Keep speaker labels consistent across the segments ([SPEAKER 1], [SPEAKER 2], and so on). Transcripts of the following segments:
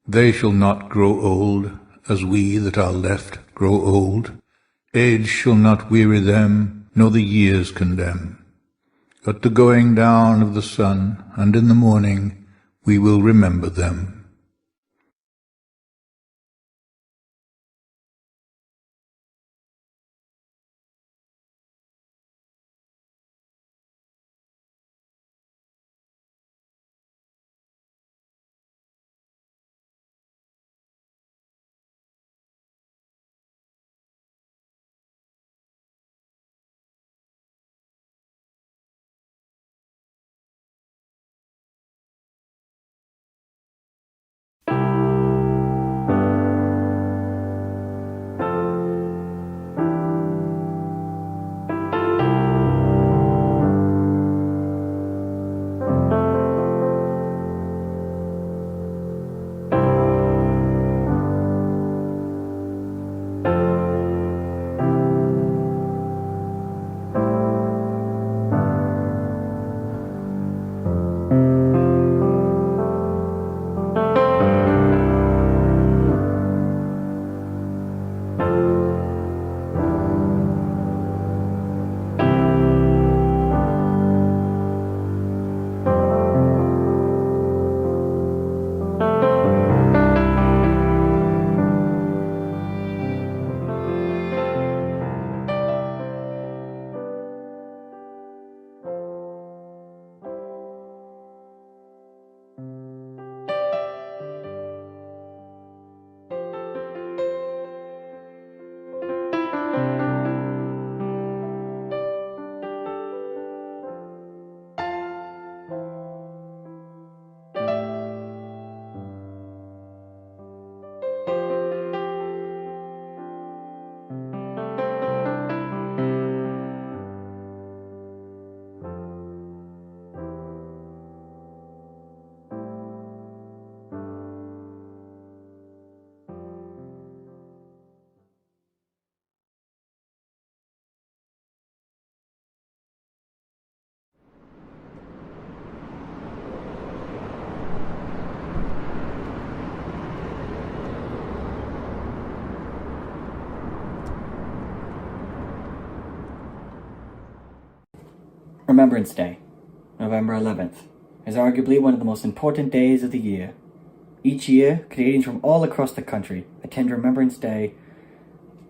[SPEAKER 1] They shall not grow old, as we that are left grow old. Age shall not weary them, nor the years condemn. At the going down of the sun, and in the morning, we will remember them.
[SPEAKER 2] Remembrance Day, November 11th, is arguably one of the most important days of the year. Each year, Canadians from all across the country attend Remembrance Day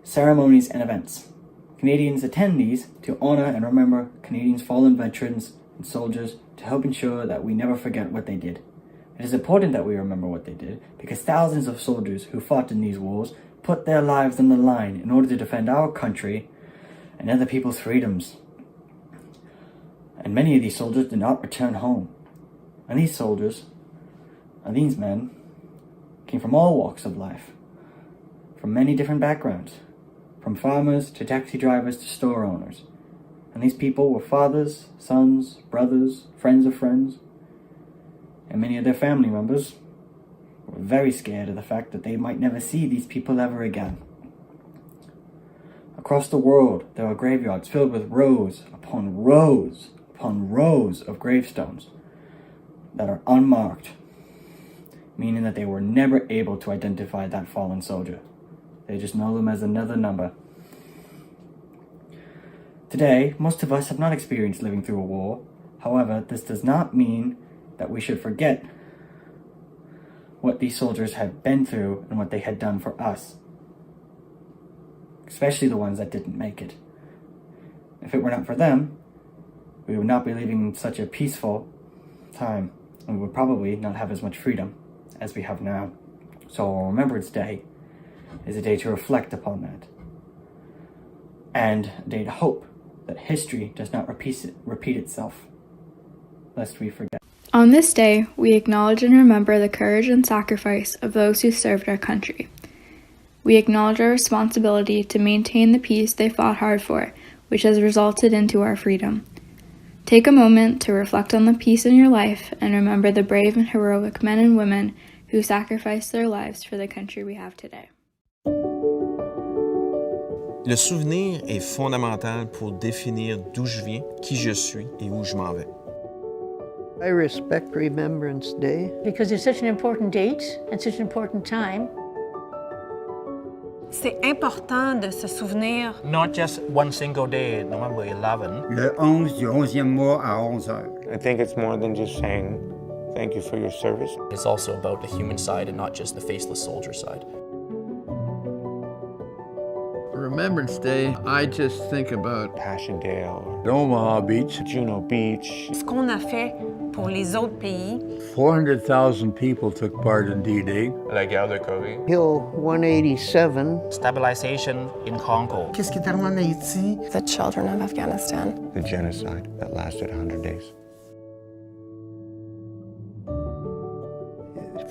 [SPEAKER 2] ceremonies and events. Canadians attend these to honour and remember Canadians' fallen veterans and soldiers to help ensure that we never forget what they did. It is important that we remember what they did because thousands of soldiers who fought in these wars put their lives on the line in order to defend our country and other people's freedoms. And many of these soldiers did not return home. And these soldiers, and these men, came from all walks of life, from many different backgrounds, from farmers to taxi drivers to store owners. And these people were fathers, sons, brothers, friends of friends. And many of their family members were very scared of the fact that they might never see these people ever again. Across the world, there are graveyards filled with rows upon rows upon rows of gravestones that are unmarked, meaning that they were never able to identify that fallen soldier. They just know them as another number. Today, most of us have not experienced living through a war. However, this does not mean that we should forget what these soldiers had been through and what they had done for us, especially the ones that didn't make it. If it were not for them, we would not be living in such a peaceful time, and we would probably not have as much freedom as we have now. So Remembrance Day is a day to reflect upon that, and a day to hope that history does not repeat itself, lest we forget.
[SPEAKER 3] On this day, we acknowledge and remember the courage and sacrifice of those who served our country. We acknowledge our responsibility to maintain the peace they fought hard for, which has resulted into our freedom. Take a moment to reflect on the peace in your life and remember the brave and heroic men and women who sacrificed their lives for the country we have today.
[SPEAKER 4] Le souvenir est fondamental pour définir d'où je viens, qui je suis et où je m'en vais.
[SPEAKER 5] I respect Remembrance Day.
[SPEAKER 6] Because it's such an important date and such an important time.
[SPEAKER 7] C'est important de se souvenir.
[SPEAKER 8] Not just one single day, November 11.
[SPEAKER 9] Le 11 du 11e mois à 11 heures.
[SPEAKER 10] I think it's more than just saying thank you for your service.
[SPEAKER 11] It's also about the human side and not just the faceless soldier side.
[SPEAKER 12] Remembrance Day, I just think about
[SPEAKER 10] Passchendaele,
[SPEAKER 12] Omaha Beach,
[SPEAKER 10] Juno Beach.
[SPEAKER 7] Ce qu'on a fait pour les autres pays.
[SPEAKER 12] 400,000 people took part in D-Day.
[SPEAKER 10] La guerre de Corée.
[SPEAKER 5] Hill 187.
[SPEAKER 8] Stabilization in Congo.
[SPEAKER 9] Qu'est-ce qui est arrivé en Haïti?
[SPEAKER 13] The children of Afghanistan.
[SPEAKER 10] The genocide that lasted 100 days.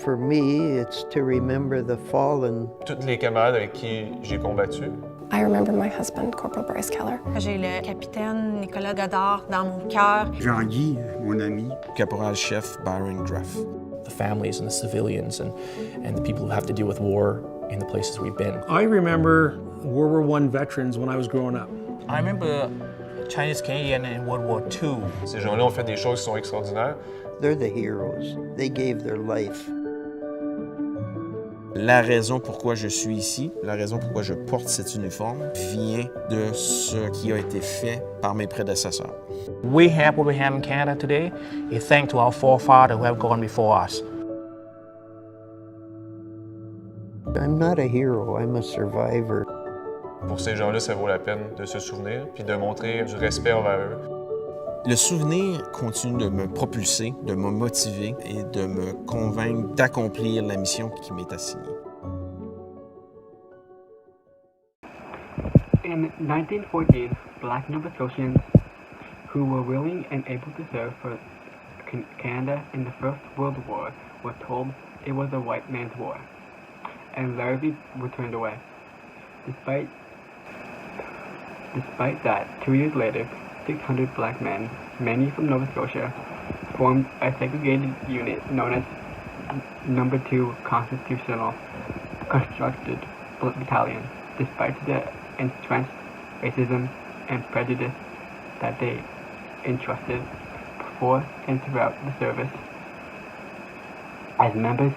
[SPEAKER 5] For me, it's to remember the fallen.
[SPEAKER 10] Toutes les camarades avec qui j'ai combattu.
[SPEAKER 13] I remember my husband, Corporal Bryce Keller.
[SPEAKER 7] J'ai le capitaine Nicolas Godard dans mon cœur.
[SPEAKER 9] Jean-Guy, mon ami.
[SPEAKER 4] Caporal-chef Byron Gruff.
[SPEAKER 11] The families and the civilians and the people who have to deal with war in the places we've been.
[SPEAKER 14] I remember World War I veterans when I was growing up.
[SPEAKER 8] I remember Chinese Canadian in World War II.
[SPEAKER 10] Ces gens-là ont fait des choses qui sont extraordinaires.
[SPEAKER 5] They're the heroes. They gave their life.
[SPEAKER 4] La raison pourquoi je suis ici, la raison pourquoi je porte cet uniforme, vient de ce qui a été fait par mes prédécesseurs.
[SPEAKER 8] We have what we have in Canada today is thanks to our forefathers who have gone before us.
[SPEAKER 5] I'm not a hero, I'm a survivor.
[SPEAKER 10] Pour ces gens-là, ça vaut la peine de se souvenir puis de montrer du respect envers eux.
[SPEAKER 4] Le souvenir continue de me propulser, de me motiver et de me convaincre d'accomplir la mission qui m'est assignée.
[SPEAKER 15] In 1914, Black Nova Scotians who were willing and able to serve for Canada in the First World War were told it was a white man's war, and largely were turned away. Despite that, 2 years later, 600 black men, many from Nova Scotia, formed a segregated unit known as No. 2 Constitutional Constructed Battalion, despite the entrenched racism and prejudice that they entrusted before and throughout the service. As members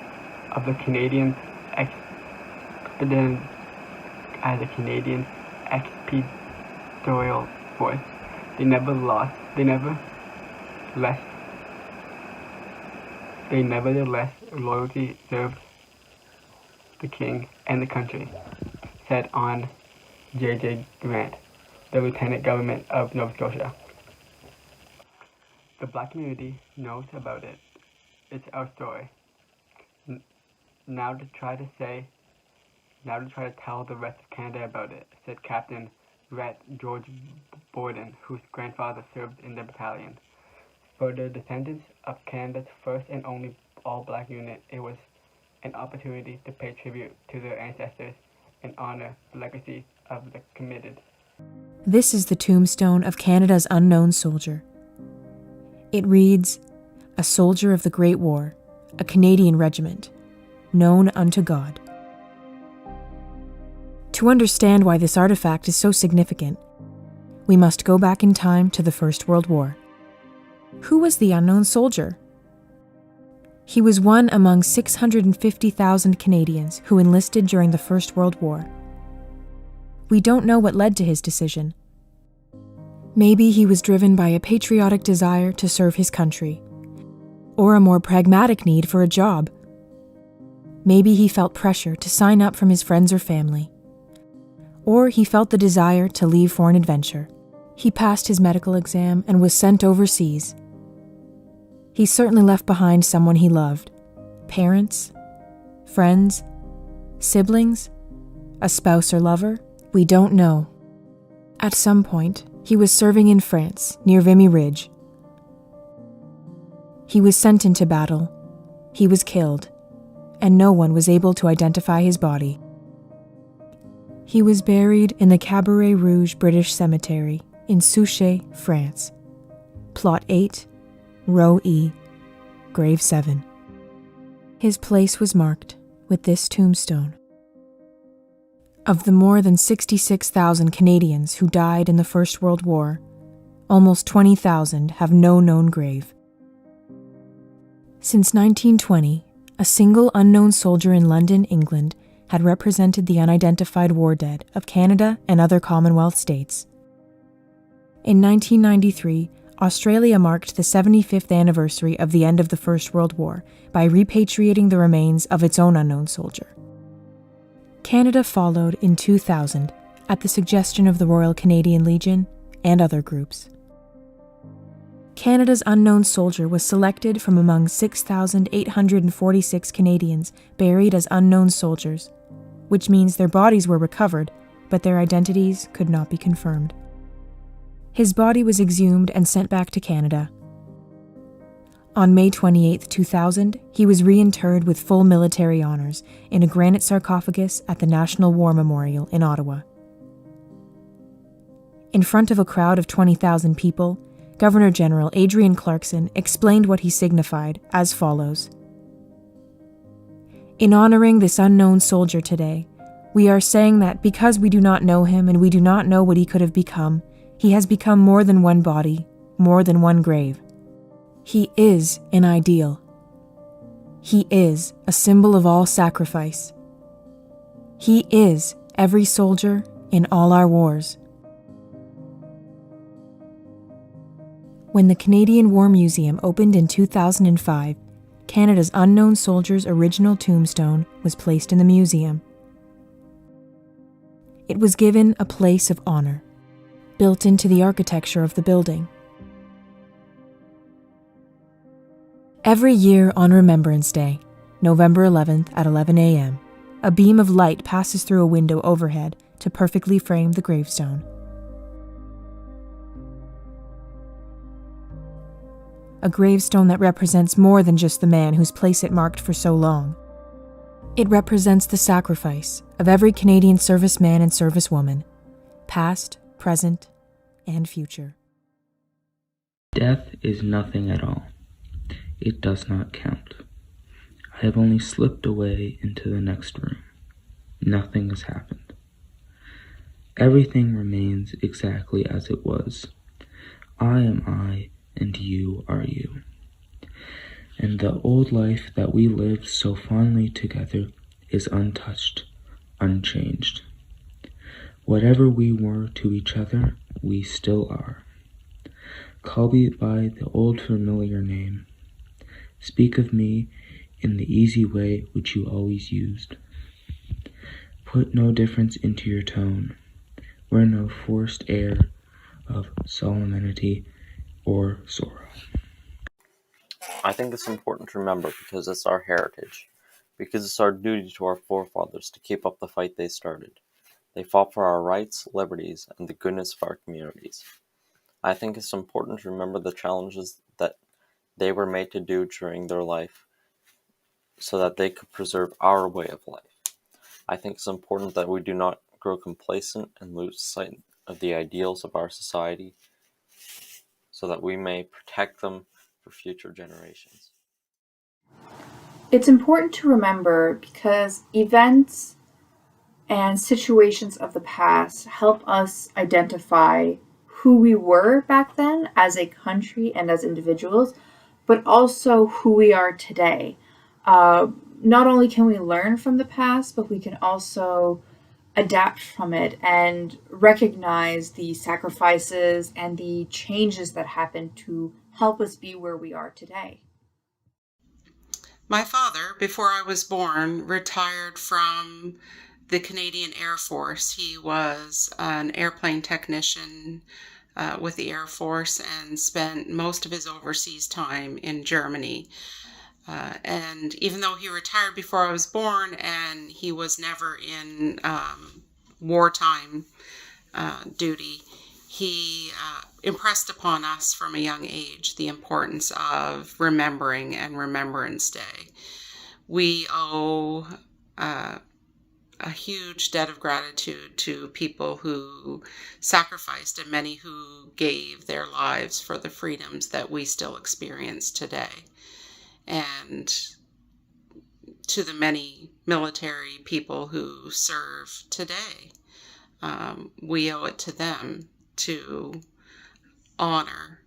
[SPEAKER 15] of the Canadian Expeditorial Force, they nevertheless loyally served the King and the country, said on J.J. Grant, the Lieutenant Governor of Nova Scotia. The black community knows about it. It's our story. Now to try to tell the rest of Canada about it, said Captain Ret George Borden, whose grandfather served in the battalion. For the descendants of Canada's first and only all-black unit, it was an opportunity to pay tribute to their ancestors and honor the legacy of the committed.
[SPEAKER 16] This is the tombstone of Canada's unknown soldier. It reads, "A soldier of the Great War, a Canadian regiment, known unto God." To understand why this artifact is so significant, we must go back in time to the First World War. Who was the unknown soldier? He was one among 650,000 Canadians who enlisted during the First World War. We don't know what led to his decision. Maybe he was driven by a patriotic desire to serve his country, or a more pragmatic need for a job. Maybe he felt pressure to sign up from his friends or family, or he felt the desire to leave for an adventure. He passed his medical exam and was sent overseas. He certainly left behind someone he loved, parents, friends, siblings, a spouse or lover. We don't know. At some point, he was serving in France near Vimy Ridge. He was sent into battle. He was killed, and no one was able to identify his body. He was buried in the Cabaret Rouge British Cemetery in Souchez, France. Plot 8, Row E, Grave 7. His place was marked with this tombstone. Of the more than 66,000 Canadians who died in the First World War, almost 20,000 have no known grave. Since 1920, a single unknown soldier in London, England, had represented the unidentified war dead of Canada and other Commonwealth states. In 1993, Australia marked the 75th anniversary of the end of the First World War by repatriating the remains of its own unknown soldier. Canada followed in 2000 at the suggestion of the Royal Canadian Legion and other groups. Canada's unknown soldier was selected from among 6,846 Canadians buried as unknown soldiers, which means their bodies were recovered, but their identities could not be confirmed. His body was exhumed and sent back to Canada. On May 28, 2000, he was reinterred with full military honors in a granite sarcophagus at the National War Memorial in Ottawa. In front of a crowd of 20,000 people, Governor General Adrian Clarkson explained what he signified as follows. In honoring this unknown soldier today, we are saying that because we do not know him and we do not know what he could have become, he has become more than one body, more than one grave. He is an ideal. He is a symbol of all sacrifice. He is every soldier in all our wars. When the Canadian War Museum opened in 2005, Canada's unknown soldier's original tombstone was placed in the museum. It was given a place of honor, built into the architecture of the building. Every year on Remembrance Day, November 11th at 11 a.m., a beam of light passes through a window overhead to perfectly frame the gravestone. A gravestone that represents more than just the man whose place it marked for so long. It represents the sacrifice of every Canadian serviceman and servicewoman, past, present, and future.
[SPEAKER 17] Death is nothing at all. It does not count. I have only slipped away into the next room. Nothing has happened. Everything remains exactly as it was. I am I, and you are you. And the old life that we lived so fondly together is untouched, unchanged. Whatever we were to each other, we still are. Call me by the old familiar name. Speak of me in the easy way which you always used. Put no difference into your tone. Wear no forced air of solemnity or sorrow.
[SPEAKER 18] I think it's important to remember because it's our heritage, because it's our duty to our forefathers to keep up the fight they started. They fought for our rights, liberties, and the goodness of our communities. I think it's important to remember the challenges that they were made to do during their life so that they could preserve our way of life. I think it's important that we do not grow complacent and lose sight of the ideals of our society so that we may protect them for future generations.
[SPEAKER 3] It's important to remember because events and situations of the past help us identify who we were back then as a country and as individuals, but also who we are today. Not only can we learn from the past, but we can also adapt from it and recognize the sacrifices and the changes that happened to help us be where we are today.
[SPEAKER 19] My father, before I was born, retired from the Canadian Air Force. He was an airplane technician with the Air Force and spent most of his overseas time in Germany. And even though he retired before I was born and he was never in wartime duty, he impressed upon us from a young age the importance of remembering and Remembrance Day. We owe a huge debt of gratitude to people who sacrificed and many who gave their lives for the freedoms that we still experience today. And to the many military people who serve today, we owe it to them to honor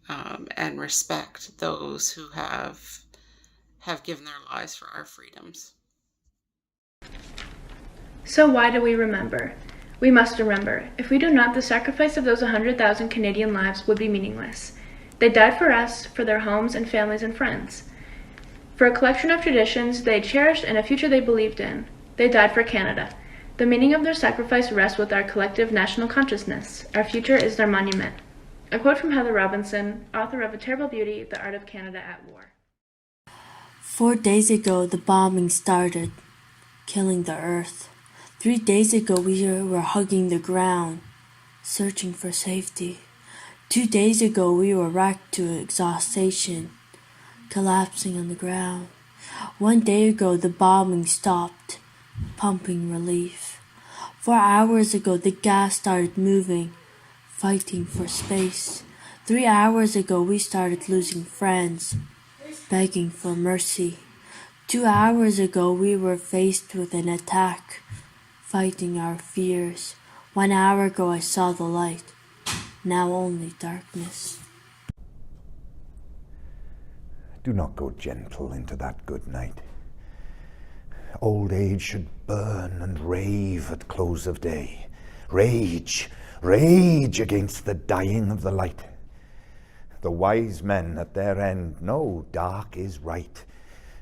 [SPEAKER 19] and respect those who have have given their lives for our freedoms.
[SPEAKER 3] So why do we remember? We must remember. If we do not, the sacrifice of those 100,000 Canadian lives would be meaningless. They died for us, for their homes and families and friends, for a collection of traditions they cherished and a future they believed in. They died for Canada. The meaning of their sacrifice rests with our collective national consciousness. Our future is their monument. A quote from Heather Robinson, author of A Terrible Beauty, The Art of Canada at War.
[SPEAKER 20] 4 days ago, the bombing started, killing the earth. 3 days ago, we were hugging the ground, searching for safety. 2 days ago, we were racked to exhaustion, collapsing on the ground. 1 day ago, the bombing stopped, pumping relief. 4 hours ago, the gas started moving, fighting for space. 3 hours ago, we started losing friends, begging for mercy. 2 hours ago, we were faced with an attack, fighting our fears. 1 hour ago, I saw the light. Now only darkness.
[SPEAKER 21] Do not go gentle into that good night. Old age should burn and rave at close of day. Rage, rage against the dying of the light. The wise men at their end know dark is right.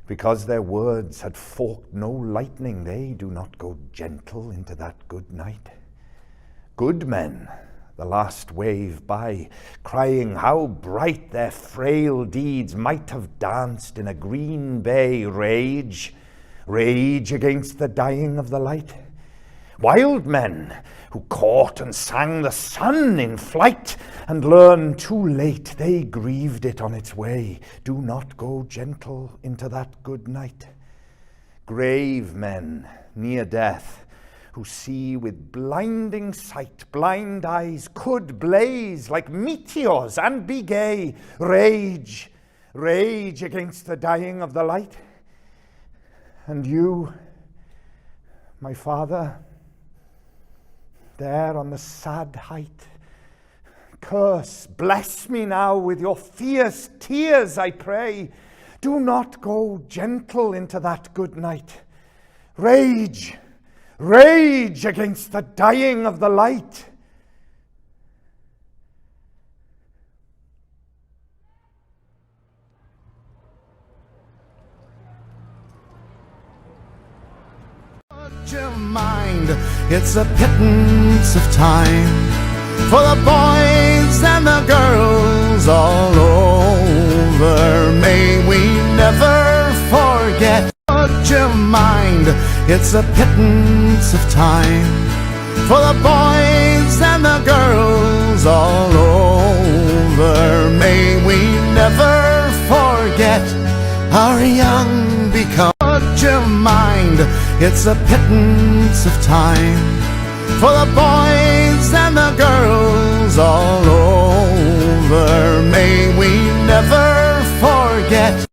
[SPEAKER 21] Because their words had forked no lightning, they do not go gentle into that good night. Good men, the last wave by, crying how bright their frail deeds might have danced in a green bay. Rage, rage against the dying of the light. Wild men who caught and sang the sun in flight and learned too late they grieved it on its way. Do not go gentle into that good night. Grave men near death who see with blinding sight, blind eyes could blaze like meteors and be gay. Rage, rage against the dying of the light. And you, my father, there on the sad height, curse, bless me now with your fierce tears, I pray. Do not go gentle into that good night. Rage, rage against the dying of the light.
[SPEAKER 22] Your mind, it's a pittance of time for the boys and the girls all over. May we never forget. Put your mind, it's a pittance of time for the boys and the girls all over. May we never forget our young become. Put your mind, it's a pittance of time for the boys and the girls all over. May we never forget.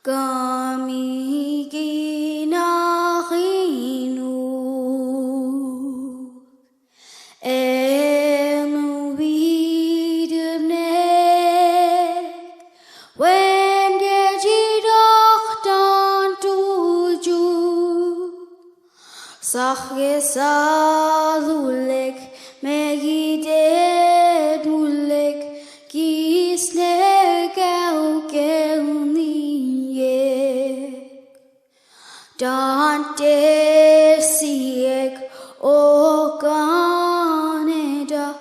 [SPEAKER 1] kami ginahinug. En wiedemnek, when je doch dan tuju, zag je salulik, megide dulik, kisnek elke niek. Dan zie ik o Canada,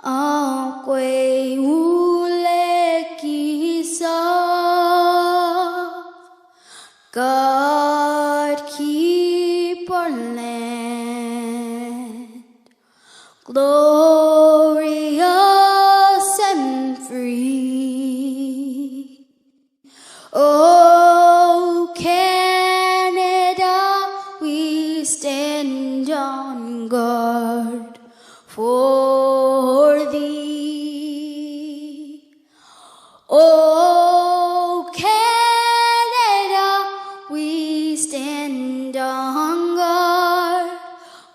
[SPEAKER 1] akwe ulek isa. God keep our land glorious and free. Oh, Canada, we stand on guard for thee. Oh, Canada, we stand on guard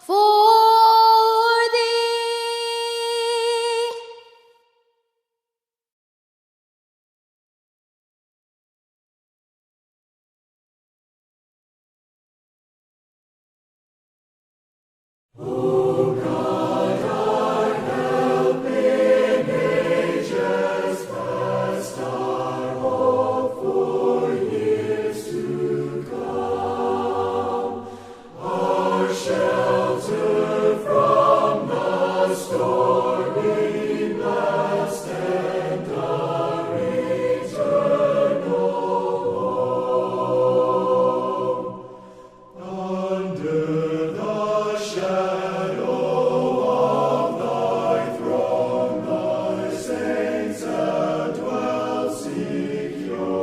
[SPEAKER 1] for thee.
[SPEAKER 22] O God, our help in ages past, our hope for years to come, our shelter from the stormy blast, and our eternal home. Under the shadow of thy throne, thy saints dwell secure.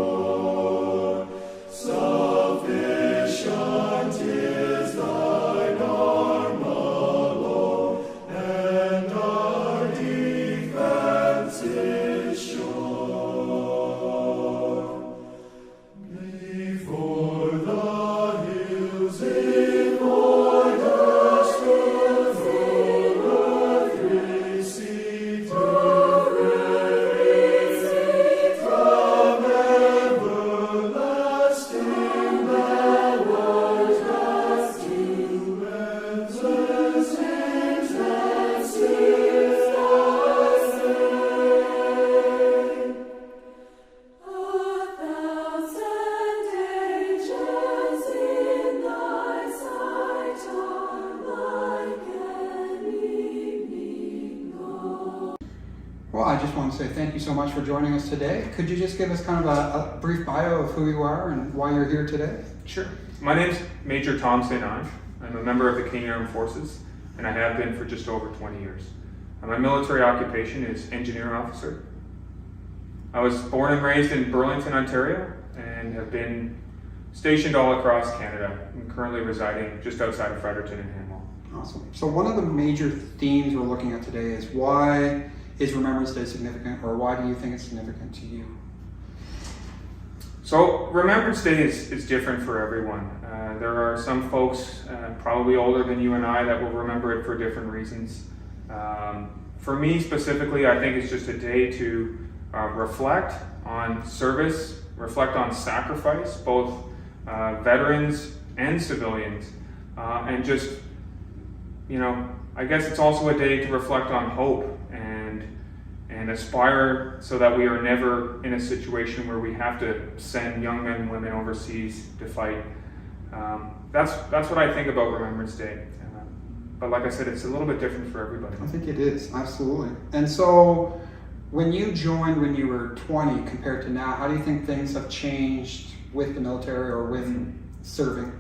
[SPEAKER 22] Sufficient is thine arm alone, and our defense is sure. Before the hills in order stood, earth received from everlasting thou art as to men's things that cease thy same. 1,000 angels in thy sight are like an evening gold.
[SPEAKER 2] Well, I just want to say thank you so much for joining us today. Could you just give us kind of a brief bio of who you are and why you're here today?
[SPEAKER 23] Sure. My name's Major Tom St. Ange. I'm a member of the Canadian Armed Forces, and I have been for just over 20 years. My military occupation is engineer officer. I was born and raised in Burlington, Ontario, and have been stationed all across Canada. I'm currently residing just outside of Fredericton and Hanwell.
[SPEAKER 2] Awesome. So one of the major themes we're looking at today is why is Remembrance Day significant, or why do you think it's significant to you?
[SPEAKER 23] So Remembrance Day is different for everyone. There are some folks, probably older than you and I, that will remember it for different reasons. For me specifically, I think it's just a day to reflect on service, reflect on sacrifice, both veterans and civilians, and just, you know, I guess it's also a day to reflect on hope and aspire so that we are never in a situation where we have to send young men and women overseas to fight. That's what I think about Remembrance Day. But like I said, it's a little bit different for everybody.
[SPEAKER 2] I think it is, absolutely. And so when you joined when you were 20 compared to now, how do you think things have changed with the military or with serving?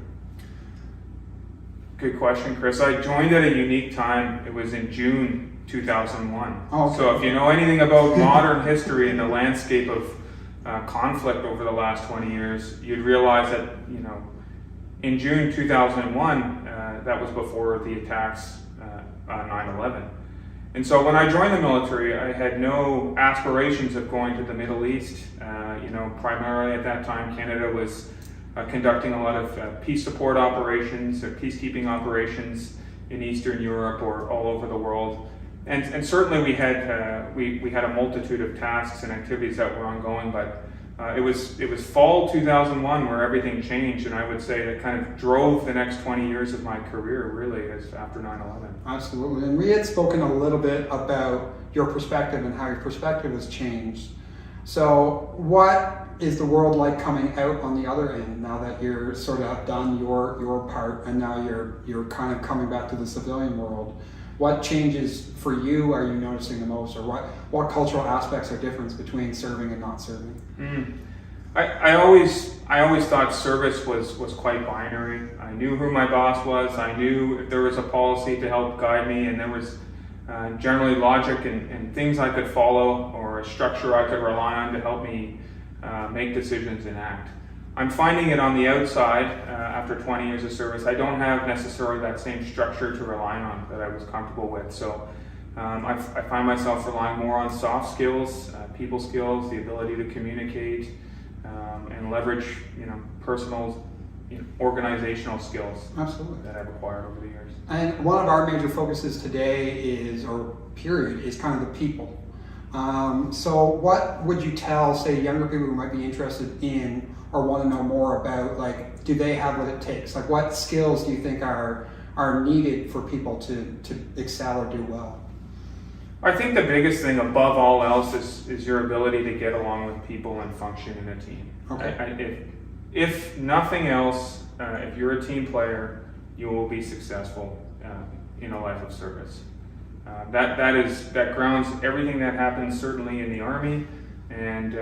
[SPEAKER 23] Good question, Chris. I joined at a unique time. It was in June 2001.
[SPEAKER 2] Oh, okay.
[SPEAKER 23] So if you know anything about modern history and the landscape of conflict over the last 20 years, you'd realize that, you know, in June 2001, that was before the attacks on 9/11. And so when I joined the military, I had no aspirations of going to the Middle East. Primarily at that time, Canada was conducting a lot of peace support operations or peacekeeping operations in Eastern Europe or all over the world. And certainly we had a multitude of tasks and activities that were ongoing, but it was fall 2001 where everything changed, and I would say that kind of drove the next 20 years of my career, really, as after 9/11.
[SPEAKER 2] Absolutely. And we had spoken a little bit about your perspective and how your perspective has changed. So what is the world like coming out on the other end now that you're sort of done your part and now you're kind of coming back to the civilian world? What changes for you are you noticing the most, or what cultural aspects are different between serving and not serving?
[SPEAKER 23] I always thought service was quite binary. I knew who my boss was. I knew if there was a policy to help guide me, and there was generally logic and things I could follow, or a structure I could rely on to help me make decisions and act. I'm finding it on the outside after 20 years of service. I don't have necessarily that same structure to rely on that I was comfortable with. So I find myself relying more on soft skills, people skills, the ability to communicate, and leverage, personal, organizational skills.
[SPEAKER 2] Absolutely.
[SPEAKER 23] That I've acquired over the years.
[SPEAKER 2] And one of our major focuses today is kind of the people. So what would you tell, say, younger people who might be interested in or want to know more about, like, do they have what it takes? Like, what skills do you think are needed for people to excel or do well?
[SPEAKER 23] I think the biggest thing above all else is your ability to get along with people and function in a team.
[SPEAKER 2] Okay.
[SPEAKER 23] If nothing else, if you're a team player, you will be successful in a life of service. That grounds everything that happens, certainly in the Army. And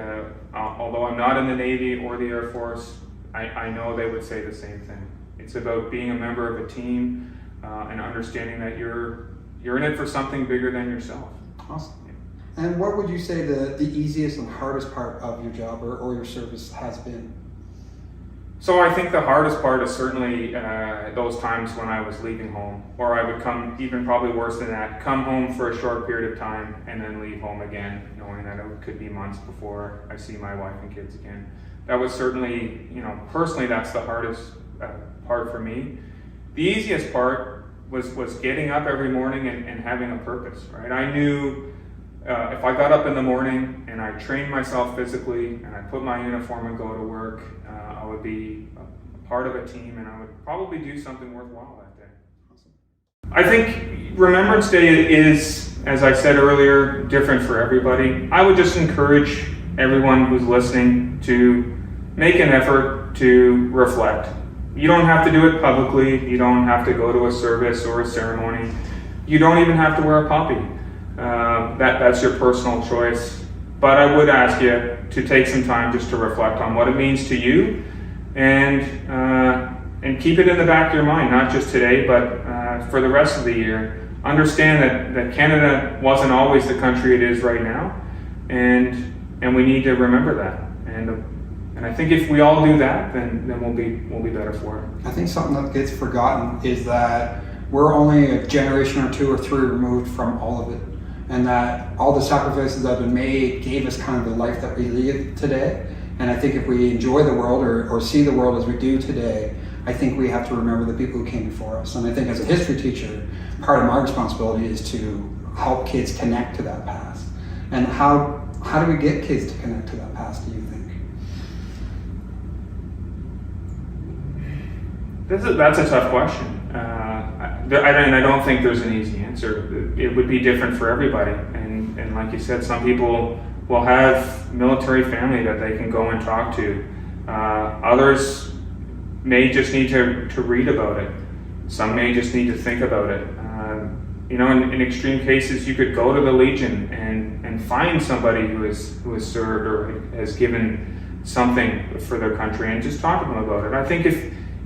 [SPEAKER 23] although I'm not in the Navy or the Air Force, I know they would say the same thing. It's about being a member of a team and understanding that you're in it for something bigger than yourself.
[SPEAKER 2] Awesome. And what would you say the easiest and hardest part of your job or your service has been?
[SPEAKER 23] So I think the hardest part is certainly those times when I was leaving home, or I would come, even probably worse than that, come home for a short period of time and then leave home again, knowing that it could be months before I see my wife and kids again. That was certainly, personally, that's the hardest part for me. The easiest part was getting up every morning and having a purpose, right? I knew if I got up in the morning and I trained myself physically and I put my uniform and go to work, I would be a part of a team and I would probably do something worthwhile that day. Awesome. I think Remembrance Day is, as I said earlier, different for everybody. I would just encourage everyone who's listening to make an effort to reflect. You don't have to do it publicly. You don't have to go to a service or a ceremony. You don't even have to wear a poppy. That's your personal choice. But I would ask you to take some time just to reflect on what it means to you, and keep it in the back of your mind, not just today, but for the rest of the year. Understand that Canada wasn't always the country it is right now, and we need to remember that. And I think if we all do that, then we'll be better for it.
[SPEAKER 2] I think something that gets forgotten is that we're only a generation or two or three removed from all of it, and that all the sacrifices that have been made gave us kind of the life that we live today. And I think if we enjoy the world or see the world as we do today, I think we have to remember the people who came before us. And I think as a history teacher, part of my responsibility is to help kids connect to that past. And how do we get kids to connect to that past, do you think?
[SPEAKER 23] That's a tough question. I don't think there's an easy answer. It would be different for everybody. And like you said, some people will have military family that they can go and talk to. Others may just need to read about it. Some may just need to think about it. In extreme cases, you could go to the Legion and find somebody who has served or has given something for their country and just talk to them about it. I think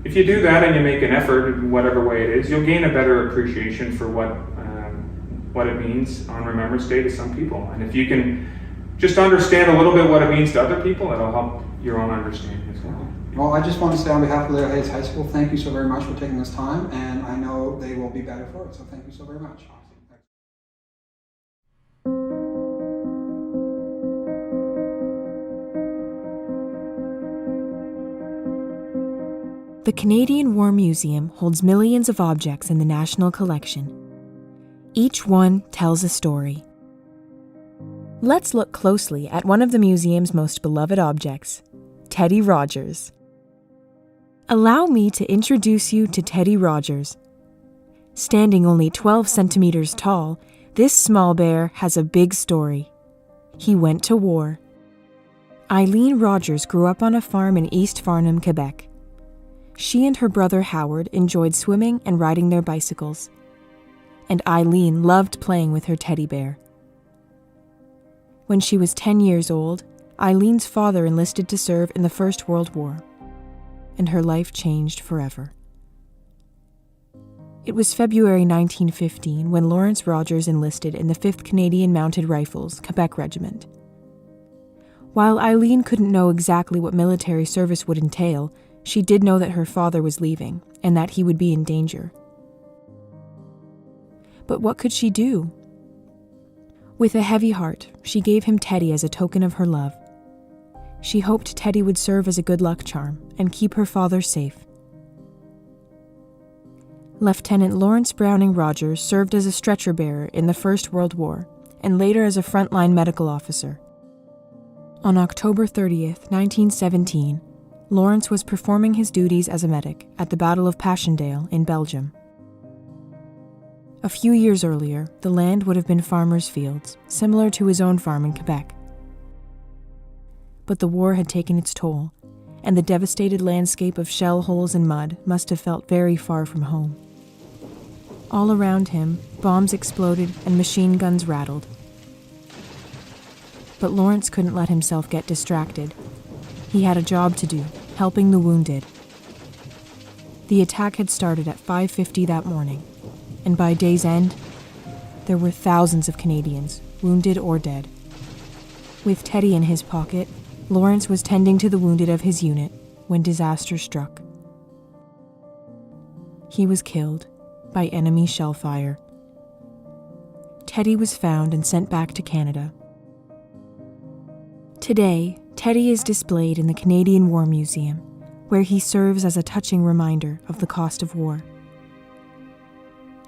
[SPEAKER 23] if you do that and you make an effort in whatever way it is, you'll gain a better appreciation for what it means on Remembrance Day to some people. And if you can just understand a little bit what it means to other people, it'll help your own understanding as well.
[SPEAKER 2] Well, I just want to say on behalf of LHHS High School, thank you so very much for taking this time, and I know they will be better for it, so thank you so very much.
[SPEAKER 16] The Canadian War Museum holds millions of objects in the National Collection. Each one tells a story. Let's look closely at one of the museum's most beloved objects, Teddy Rogers. Allow me to introduce you to Teddy Rogers. Standing only 12 centimeters tall, this small bear has a big story. He went to war. Eileen Rogers grew up on a farm in East Farnham, Quebec. She and her brother Howard enjoyed swimming and riding their bicycles. And Eileen loved playing with her teddy bear. When she was 10 years old, Eileen's father enlisted to serve in the First World War, and her life changed forever. It was February 1915 when Lawrence Rogers enlisted in the 5th Canadian Mounted Rifles, Quebec Regiment. While Eileen couldn't know exactly what military service would entail, she did know that her father was leaving and that he would be in danger. But what could she do? With a heavy heart, she gave him Teddy as a token of her love. She hoped Teddy would serve as a good luck charm and keep her father safe. Lieutenant Lawrence Browning Rogers served as a stretcher bearer in the First World War and later as a frontline medical officer. On October 30th, 1917, Lawrence was performing his duties as a medic at the Battle of Passchendaele in Belgium. A few years earlier, the land would have been farmers' fields, similar to his own farm in Quebec. But the war had taken its toll, and the devastated landscape of shell holes and mud must have felt very far from home. All around him, bombs exploded and machine guns rattled. But Lawrence couldn't let himself get distracted. He had a job to do, helping the wounded. The attack had started at 5:50 that morning, and by day's end, there were thousands of Canadians, wounded or dead. With Teddy in his pocket, Lawrence was tending to the wounded of his unit when disaster struck. He was killed by enemy shell fire. Teddy was found and sent back to Canada. Today, Teddy is displayed in the Canadian War Museum, where he serves as a touching reminder of the cost of war.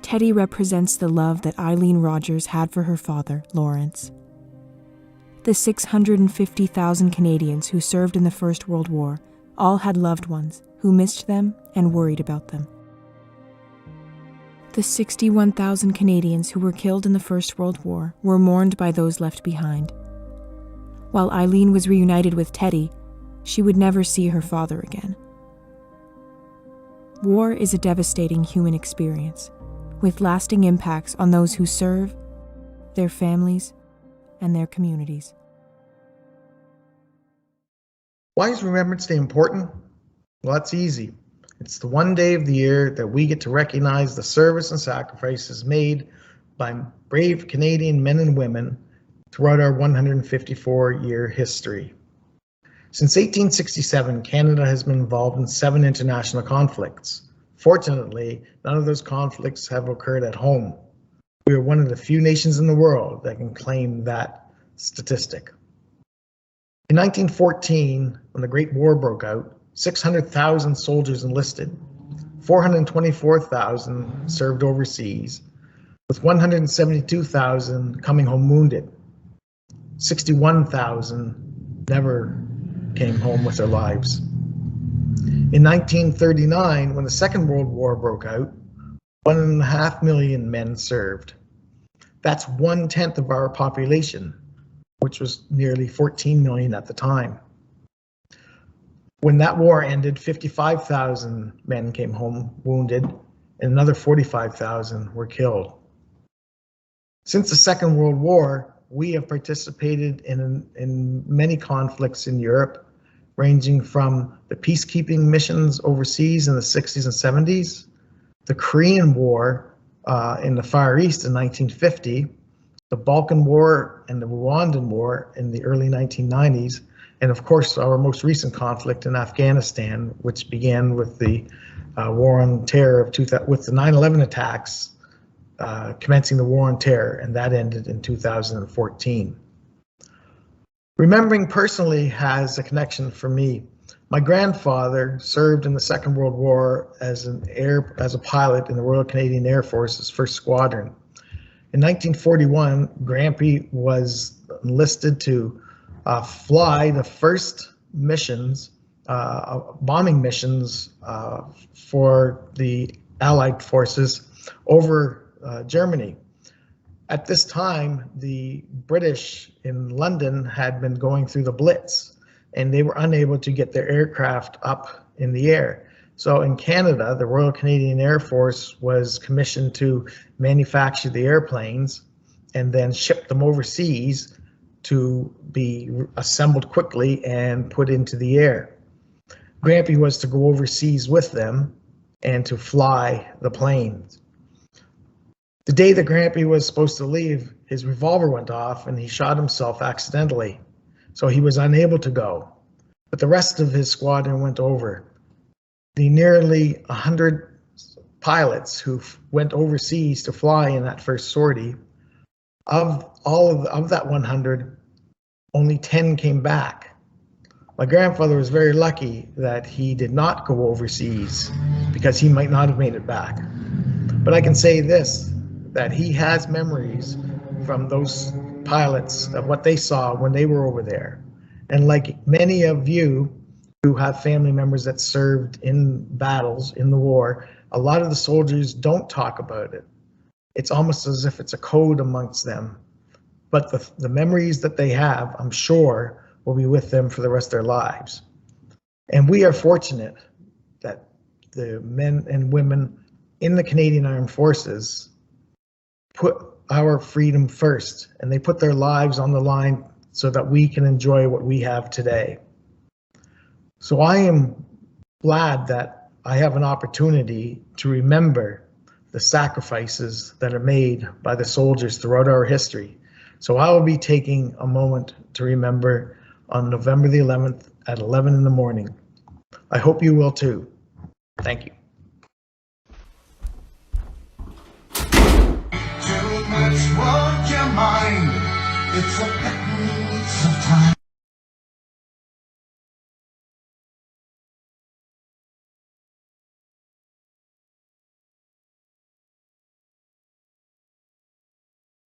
[SPEAKER 16] Teddy represents the love that Eileen Rogers had for her father, Lawrence. The 650,000 Canadians who served in the First World War all had loved ones who missed them and worried about them. The 61,000 Canadians who were killed in the First World War were mourned by those left behind. While Eileen was reunited with Teddy, she would never see her father again. War is a devastating human experience, with lasting impacts on those who serve, their families, and their communities.
[SPEAKER 6] Why is Remembrance Day important? Well, that's easy. It's the one day of the year that we get to recognize the service and sacrifices made by brave Canadian men and women throughout our 154-year history. Since 1867, Canada has been involved in 7 international conflicts. Fortunately, none of those conflicts have occurred at home. We are one of the few nations in the world that can claim that statistic. In 1914, when the Great War broke out, 600,000 soldiers enlisted, 424,000 served overseas, with 172,000 coming home wounded. 61,000 never came home with their lives. In 1939, when the Second World War broke out, 1.5 million men served. That's 1/10 of our population, which was nearly 14 million at the time. When that war ended, 55,000 men came home wounded, and another 45,000 were killed. Since the Second World War, we have participated in many conflicts in Europe, ranging from the peacekeeping missions overseas in the 60s and 70s, the Korean War in the Far East in 1950, the Balkan War and the Rwandan War in the early 1990s, and of course our most recent conflict in Afghanistan, which began with the War on Terror with the 9/11 attacks, commencing the War on Terror, and that ended in 2014. Remembering personally has a connection for me. My grandfather served in the Second World War as a pilot in the Royal Canadian Air Force's First Squadron. In 1941, Grampy was enlisted to fly the first missions, bombing missions for the Allied forces over Germany. At this time, the British in London had been going through the Blitz, and they were unable to get their aircraft up in the air. So in Canada, the Royal Canadian Air Force was commissioned to manufacture the airplanes and then ship them overseas to be assembled quickly and put into the air. Grampy was to go overseas with them and to fly the planes. The day that Grampy was supposed to leave, his revolver went off and he shot himself accidentally, so he was unable to go. But the rest of his squadron went over. The nearly 100 pilots who went overseas to fly in that first sortie, of that 100, only 10 came back. My grandfather was very lucky that he did not go overseas because he might not have made it back. But I can say this, that he has memories from those pilots of what they saw when they were over there. And like many of you who have family members that served in battles in the war, a lot of the soldiers don't talk about it. It's almost as if it's a code amongst them. But the memories that they have, I'm sure, will be with them for the rest of their lives. And we are fortunate that the men and women in the Canadian Armed Forces put our freedom first, and they put their lives on the line so that we can enjoy what we have today. So I am glad that I have an opportunity to remember the sacrifices that are made by the soldiers throughout our history. So I will be taking a moment to remember on November the 11th at 11 in the morning. I hope you will too. Thank you.
[SPEAKER 22] Too much on your mind. It's a